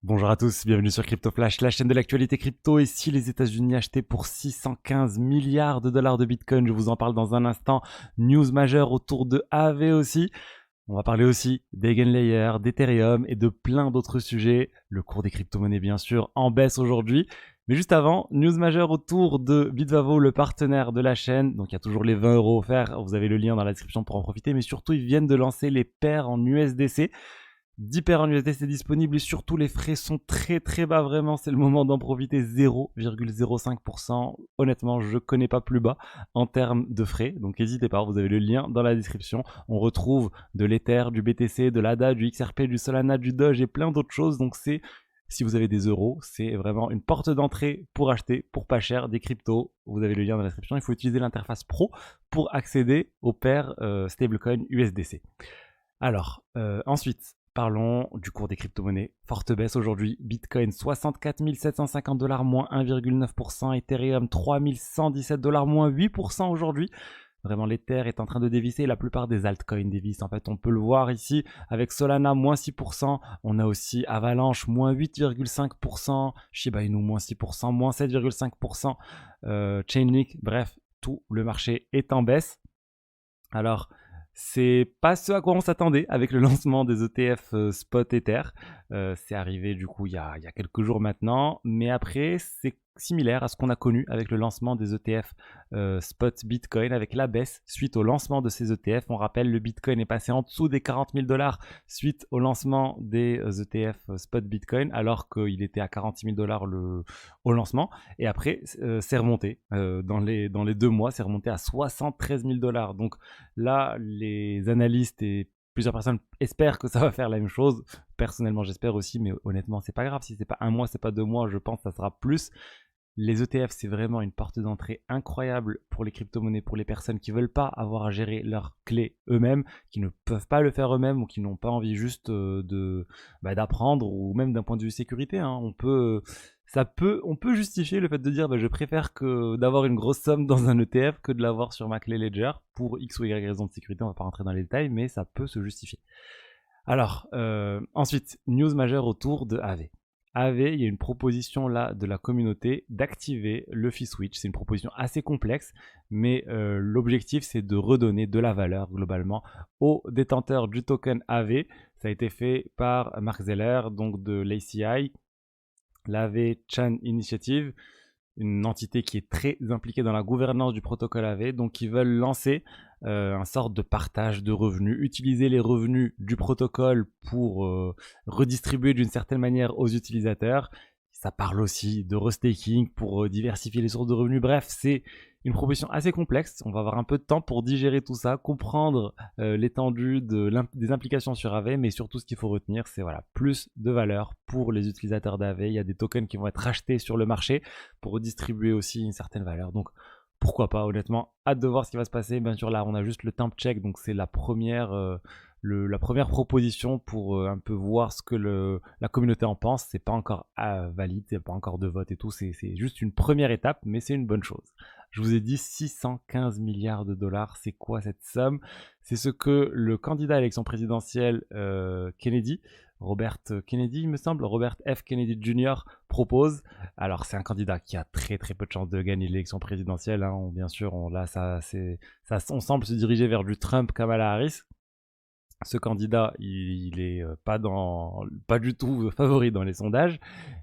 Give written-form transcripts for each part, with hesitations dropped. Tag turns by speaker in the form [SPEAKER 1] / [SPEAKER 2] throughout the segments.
[SPEAKER 1] Bonjour à tous, bienvenue sur Crypto Flash, la chaîne de l'actualité crypto. Et si les États-Unis achetaient pour 615 milliards de dollars de Bitcoin, je vous en parle dans un instant. News majeure autour de AV aussi. On va parler aussi d'Eigenlayer, d'Ethereum et de plein d'autres sujets. Le cours des crypto-monnaies, bien sûr, en baisse aujourd'hui. Mais juste avant, news majeure autour de Bitvavo, le partenaire de la chaîne. Donc il y a toujours les 20 euros offerts. Vous avez le lien dans la description pour en profiter. Mais surtout, ils viennent de lancer les paires en USDC. 10 paires en USDC disponibles et surtout les frais sont très très bas, vraiment c'est le moment d'en profiter. 0,05%. Honnêtement, je connais pas plus bas en termes de frais, donc n'hésitez pas, vous avez le lien dans la description. On retrouve de l'Ether, du BTC, de l'ADA, du XRP, du Solana, du Doge et plein d'autres choses. Donc c'est, si vous avez des euros, c'est vraiment une porte d'entrée pour acheter pour pas cher des cryptos. Vous avez le lien dans la description. Il faut utiliser l'interface pro pour accéder aux paires stablecoin USDC. Alors, ensuite, parlons du cours des crypto-monnaies. Forte baisse aujourd'hui. Bitcoin 64 750 dollars, moins 1,9%. Ethereum 3 117 dollars, moins 8% aujourd'hui. Vraiment, l'Ether est en train de dévisser. La plupart des altcoins dévissent. En fait, on peut le voir ici avec Solana, moins 6%. On a aussi Avalanche, moins 8,5%. Shiba Inu, moins 6%, moins 7,5%. Chainlink, bref, tout le marché est en baisse. Alors, c'est pas ce à quoi on s'attendait avec le lancement des ETF Spot Ether. C'est arrivé du coup il y a quelques jours maintenant, mais après c'est similaire à ce qu'on a connu avec le lancement des ETF Spot Bitcoin, avec la baisse suite au lancement de ces ETF. On rappelle, le Bitcoin est passé en dessous des 40 000 dollars suite au lancement des ETF Spot Bitcoin, alors qu'il était à 46 000 dollars au lancement. Et après, c'est remonté. Dans les 2 mois, c'est remonté à 73 000 dollars. Donc là, les analystes et plusieurs personnes espèrent que ça va faire la même chose. Personnellement, j'espère aussi, mais honnêtement, c'est pas grave. Si c'est pas un mois, c'est pas 2 mois, je pense que ça sera plus. Les ETF, c'est vraiment une porte d'entrée incroyable pour les crypto-monnaies, pour les personnes qui veulent pas avoir à gérer leurs clés eux-mêmes, qui ne peuvent pas le faire eux-mêmes ou qui n'ont pas envie juste d'apprendre, ou même d'un point de vue sécurité. Hein. On peut justifier le fait de dire je préfère que d'avoir une grosse somme dans un ETF que de l'avoir sur ma clé Ledger pour X ou Y raison de sécurité. On va pas rentrer dans les détails, mais ça peut se justifier. Alors, ensuite, news majeure autour de AV. AV, il y a une proposition là de la communauté d'activer le fee switch. C'est une proposition assez complexe, mais l'objectif c'est de redonner de la valeur globalement aux détenteurs du token AV. Ça a été fait par Mark Zeller, donc de l'ACI, l'AV Chain Initiative, une entité qui est très impliquée dans la gouvernance du protocole AV, donc ils veulent lancer un sorte de partage de revenus, utiliser les revenus du protocole pour redistribuer d'une certaine manière aux utilisateurs. Ça parle aussi de restaking pour diversifier les sources de revenus. Bref, c'est une proposition assez complexe. On va avoir un peu de temps pour digérer tout ça, comprendre l'étendue des implications sur AV, mais surtout ce qu'il faut retenir, c'est voilà, plus de valeur pour les utilisateurs d'AV. Il y a des tokens qui vont être rachetés sur le marché pour redistribuer aussi une certaine valeur. Donc pourquoi pas, honnêtement, hâte de voir ce qui va se passer. Bien sûr, là, on a juste le temp check, donc c'est la première proposition pour un peu voir ce que la communauté en pense. C'est pas encore valide, c'est pas encore de vote et tout. C'est juste une première étape, mais c'est une bonne chose. Je vous ai dit 615 milliards de dollars. C'est quoi cette somme? C'est ce que le candidat à l'élection présidentielle Kennedy, Robert Kennedy, il me semble, Robert F. Kennedy Jr. propose. Alors, c'est un candidat qui a très très peu de chances de gagner l'élection présidentielle. Hein. Bien sûr, on semble se diriger vers du Trump Kamala Harris. Ce candidat, il est pas du tout favori dans les sondages,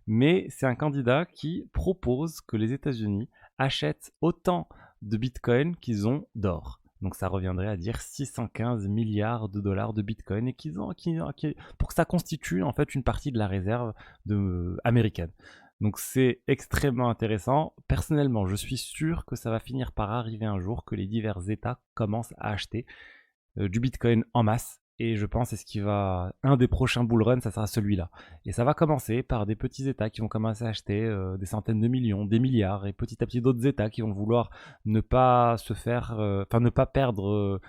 [SPEAKER 1] mais c'est un candidat qui propose que les États-Unis achètent autant de Bitcoin qu'ils ont d'or. Donc ça reviendrait à dire 615 milliards de dollars de Bitcoin et pour que ça constitue en fait une partie de la réserve américaine. Donc c'est extrêmement intéressant. Personnellement, je suis sûr que ça va finir par arriver un jour que les divers États commencent à acheter du Bitcoin en masse. Et je pense un des prochains bull runs, ça sera celui-là. Et ça va commencer par des petits États qui vont commencer à acheter des centaines de millions, des milliards, et petit à petit d'autres États qui vont vouloir ne pas perdre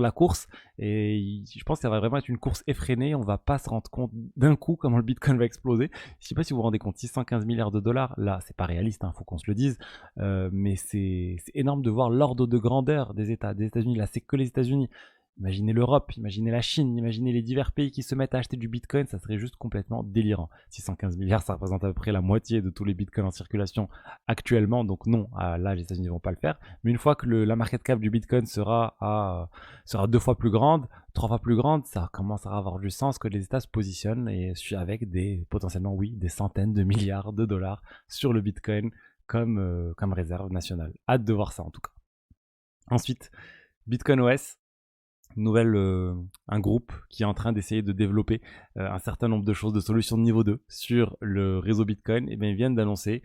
[SPEAKER 1] la course. Et je pense que ça va vraiment être une course effrénée. On va pas se rendre compte d'un coup comment le Bitcoin va exploser. Je sais pas si vous vous rendez compte, 615 milliards de dollars, là, c'est pas réaliste, hein, faut qu'on se le dise. Mais c'est énorme de voir l'ordre de grandeur des États, des États-Unis. Là, c'est que les États-Unis. Imaginez l'Europe, imaginez la Chine, imaginez les divers pays qui se mettent à acheter du Bitcoin, ça serait juste complètement délirant. 615 milliards, ça représente à peu près la moitié de tous les Bitcoins en circulation actuellement, donc non, là les États-Unis ne vont pas le faire. Mais une fois que la market cap du Bitcoin sera 2 fois plus grande, 3 fois plus grande, ça commencera à avoir du sens que les États se positionnent et avec potentiellement des centaines de milliards de dollars sur le Bitcoin comme réserve nationale. Hâte de voir ça en tout cas. Ensuite, Bitcoin OS, un groupe qui est en train d'essayer de développer un certain nombre de choses, de solutions de niveau 2 sur le réseau Bitcoin. Et bien, ils viennent d'annoncer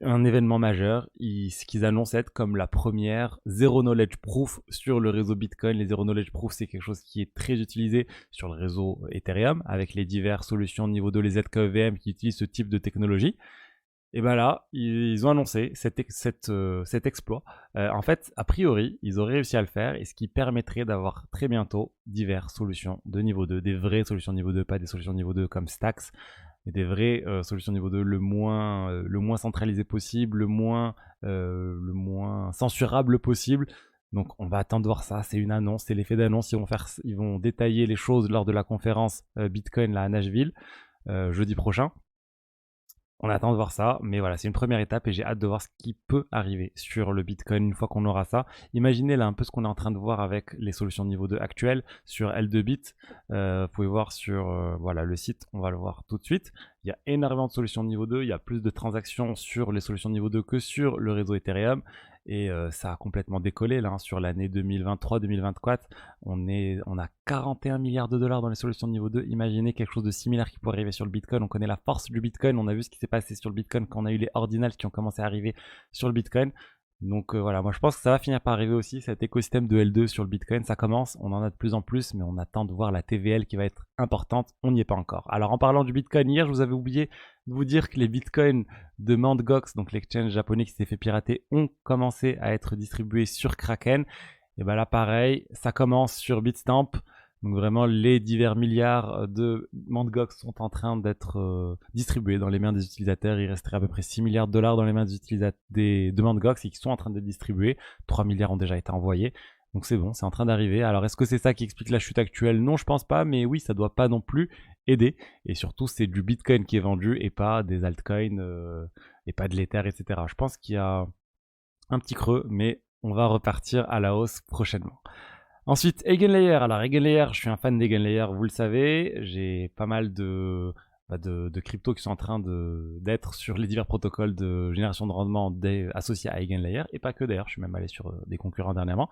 [SPEAKER 1] un événement majeur, ce qu'ils annoncent être comme la première Zero Knowledge Proof sur le réseau Bitcoin. Les Zero Knowledge Proof, c'est quelque chose qui est très utilisé sur le réseau Ethereum avec les diverses solutions de niveau 2, les ZKEVM qui utilisent ce type de technologie. Et ben là, ils ont annoncé cet exploit. En fait, a priori, ils auraient réussi à le faire, et ce qui permettrait d'avoir très bientôt diverses solutions de niveau 2, des vraies solutions de niveau 2, pas des solutions de niveau 2 comme Stacks, mais des vraies solutions de niveau 2 le moins centralisé possible, le moins censurable possible. Donc on va attendre de voir ça, c'est une annonce, c'est l'effet d'annonce, ils vont détailler les choses lors de la conférence Bitcoin là à Nashville jeudi prochain. On attend de voir ça, mais voilà, c'est une première étape et j'ai hâte de voir ce qui peut arriver sur le Bitcoin une fois qu'on aura ça. Imaginez là un peu ce qu'on est en train de voir avec les solutions de niveau 2 actuelles sur L2Bit. Vous pouvez voir sur le site, on va le voir tout de suite. Il y a énormément de solutions de niveau 2, il y a plus de transactions sur les solutions de niveau 2 que sur le réseau Ethereum. Et ça a complètement décollé là, sur l'année 2023-2024. On a 41 milliards de dollars dans les solutions de niveau 2. Imaginez quelque chose de similaire qui pourrait arriver sur le Bitcoin. On connaît la force du Bitcoin. On a vu ce qui s'est passé sur le Bitcoin quand on a eu les ordinals qui ont commencé à arriver sur le Bitcoin. Donc voilà, moi je pense que ça va finir par arriver aussi, cet écosystème de L2 sur le Bitcoin, ça commence, on en a de plus en plus, mais on attend de voir la TVL qui va être importante, on n'y est pas encore. Alors en parlant du Bitcoin, hier je vous avais oublié de vous dire que les Bitcoins de Mt. Gox, donc l'exchange japonais qui s'est fait pirater, ont commencé à être distribués sur Kraken. Et ben là pareil, ça commence sur Bitstamp. Donc vraiment, les divers milliards de Mt. Gox sont en train d'être distribués dans les mains des utilisateurs. Il resterait à peu près 6 milliards de dollars dans les mains des utilisateurs de Mt. Gox et qui sont en train d'être distribués. 3 milliards ont déjà été envoyés. Donc c'est bon, c'est en train d'arriver. Alors est-ce que c'est ça qui explique la chute actuelle? Non, je pense pas, mais oui, ça doit pas non plus aider. Et surtout, c'est du Bitcoin qui est vendu et pas des altcoins et pas de l'Ether, etc. Je pense qu'il y a un petit creux, mais on va repartir à la hausse prochainement. Ensuite, Eigenlayer. Alors Eigenlayer, je suis un fan d'Eigenlayer, vous le savez. J'ai pas mal de cryptos qui sont en train d'être sur les divers protocoles de génération de rendement associés à Eigenlayer. Et pas que d'ailleurs, je suis même allé sur des concurrents dernièrement.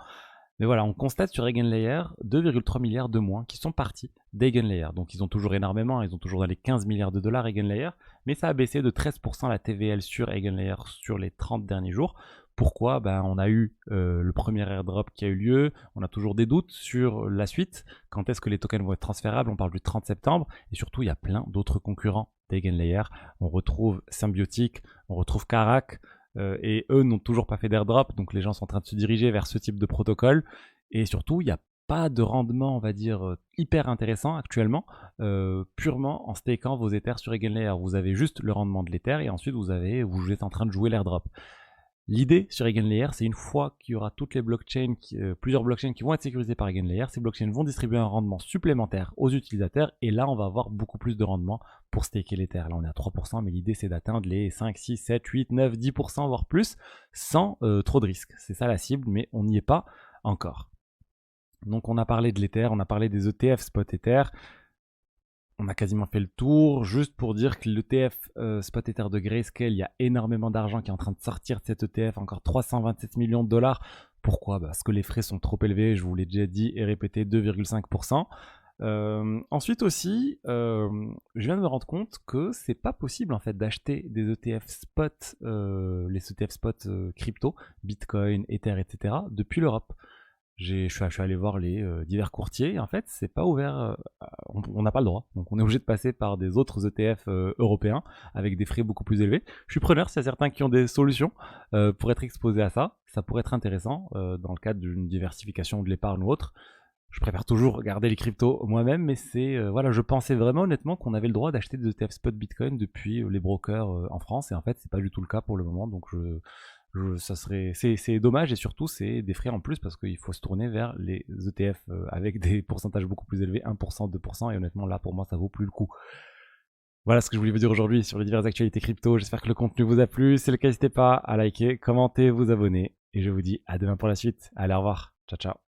[SPEAKER 1] Mais voilà, on constate sur Eigenlayer 2,3 milliards de moins qui sont partis d'Eigenlayer. Donc ils ont toujours énormément, ils ont toujours dans les 15 milliards de dollars Eigenlayer. Mais ça a baissé de 13% la TVL sur Eigenlayer sur les 30 derniers jours. Pourquoi? On a eu le premier airdrop qui a eu lieu, on a toujours des doutes sur la suite, quand est-ce que les tokens vont être transférables, on parle du 30 septembre, et surtout il y a plein d'autres concurrents d'Eigenlayer, on retrouve Symbiotic, on retrouve Karak, et eux n'ont toujours pas fait d'airdrop, donc les gens sont en train de se diriger vers ce type de protocole, et surtout il n'y a pas de rendement, on va dire, hyper intéressant actuellement, purement en stakant vos ethers sur Eigenlayer. Vous avez juste le rendement de l'ether, et ensuite vous êtes en train de jouer l'airdrop. L'idée sur Eigenlayer, c'est une fois qu'il y aura toutes les blockchains, plusieurs blockchains qui vont être sécurisées par Eigenlayer, ces blockchains vont distribuer un rendement supplémentaire aux utilisateurs et là on va avoir beaucoup plus de rendement pour staker l'Ether. Là on est à 3%, mais l'idée c'est d'atteindre les 5, 6, 7, 8, 9, 10% voire plus sans trop de risques. C'est ça la cible, mais on n'y est pas encore. Donc on a parlé de l'Ether, on a parlé des ETF Spot Ether. On a quasiment fait le tour, juste pour dire que l'ETF Spot Ether de Grayscale, il y a énormément d'argent qui est en train de sortir de cet ETF, encore 327 millions de dollars. Pourquoi? Parce que les frais sont trop élevés, je vous l'ai déjà dit et répété, 2,5%. Ensuite aussi, je viens de me rendre compte que c'est pas possible en fait d'acheter des ETF spot, les ETF spot crypto, Bitcoin, Ether, etc. depuis l'Europe. Je suis allé voir les divers courtiers. En fait, c'est pas ouvert. On n'a pas le droit. Donc, on est obligé de passer par des autres ETF européens avec des frais beaucoup plus élevés. Je suis preneur. S'il y a certains qui ont des solutions pour être exposés à ça, ça pourrait être intéressant dans le cadre d'une diversification de l'épargne ou autre. Je préfère toujours garder les cryptos moi-même, mais je pensais vraiment honnêtement qu'on avait le droit d'acheter des ETF spot Bitcoin depuis les brokers en France, et en fait, c'est pas du tout le cas pour le moment. Donc, C'est dommage et surtout c'est des frais en plus parce qu'il faut se tourner vers les ETF avec des pourcentages beaucoup plus élevés, 1%, 2% et honnêtement là pour moi ça vaut plus le coup. Voilà ce que je voulais vous dire aujourd'hui sur les diverses actualités crypto. J'espère que le contenu vous a plu. Si c'est le cas, n'hésitez pas à liker, commenter, vous abonner. Et je vous dis à demain pour la suite. Allez, au revoir. Ciao, ciao.